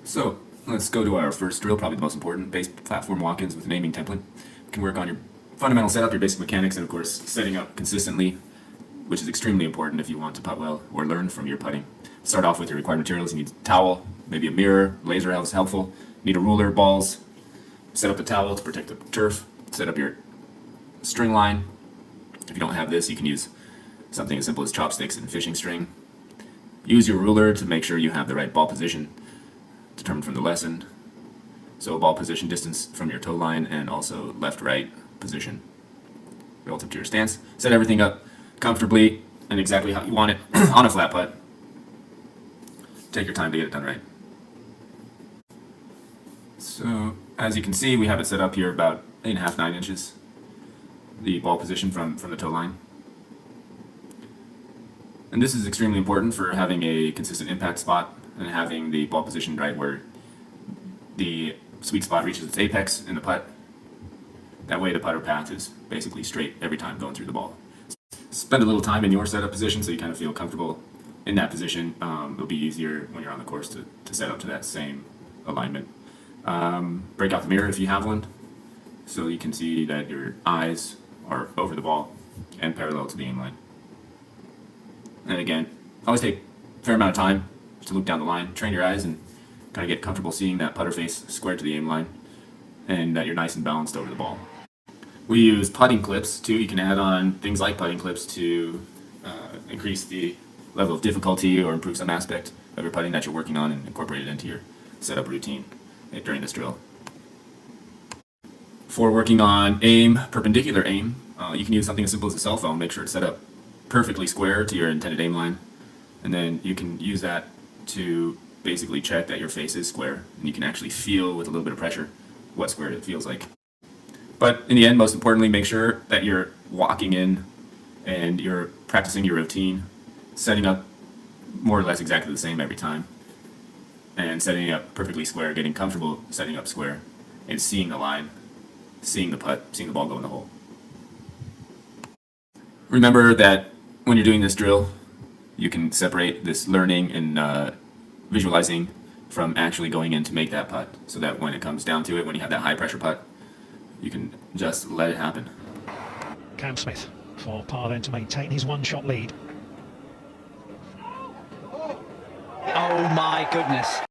So let's go to our first drill, probably the most important, base platform walk-ins with an aiming template. You can work on your fundamental setup, your basic mechanics, and of course setting up consistently, which is extremely important if you want to putt well or learn from your putting. Start off with your required materials. You need a towel, maybe a mirror, laser is helpful. You need a ruler, balls. Set up the towel to protect the turf. Set up your string line. If you don't have this, you can use something as simple as chopsticks and fishing string. Use your ruler to make sure you have the right ball position determined from the lesson. So ball position distance from your toe line and also left-right position relative to your stance. Set everything up comfortably and exactly how you want it on a flat putt. Take your time to get it done right. So as you can see, we have it set up here about 8.5, 9 inches. The ball position from the toe line. And this is extremely important for having a consistent impact spot and having the ball position right where the sweet spot reaches its apex in the putt. That way the putter path is basically straight every time going through the ball. Spend a little time in your setup position so you kind of feel comfortable in that position. It'll be easier when you're on the course to set up to that same alignment. Break out the mirror if you have one so you can see that your eyes are over the ball and parallel to the aim line. And again, always take a fair amount of time to look down the line, train your eyes, and kind of get comfortable seeing that putter face square to the aim line and that you're nice and balanced over the ball. We use putting clips too. You can add on things like putting clips to increase the level of difficulty or improve some aspect of your putting that you're working on and incorporate it into your setup routine during this drill. For working on aim, perpendicular aim, you can use something as simple as a cell phone. Make sure it's set up perfectly square to your intended aim line, and then you can use that to basically check that your face is square, and you can actually feel with a little bit of pressure what square it feels like. But in the end, most importantly, make sure that you're walking in and you're practicing your routine, setting up more or less exactly the same every time, and setting it up perfectly square, getting comfortable setting up square, and seeing the line, seeing the putt, seeing the ball go in the hole. Remember that when you're doing this drill, you can separate this learning and visualizing from actually going in to make that putt, so that when it comes down to it, when you have that high pressure putt, you can just let it happen. Cam Smith for par then to maintain his one-shot lead. Oh my goodness.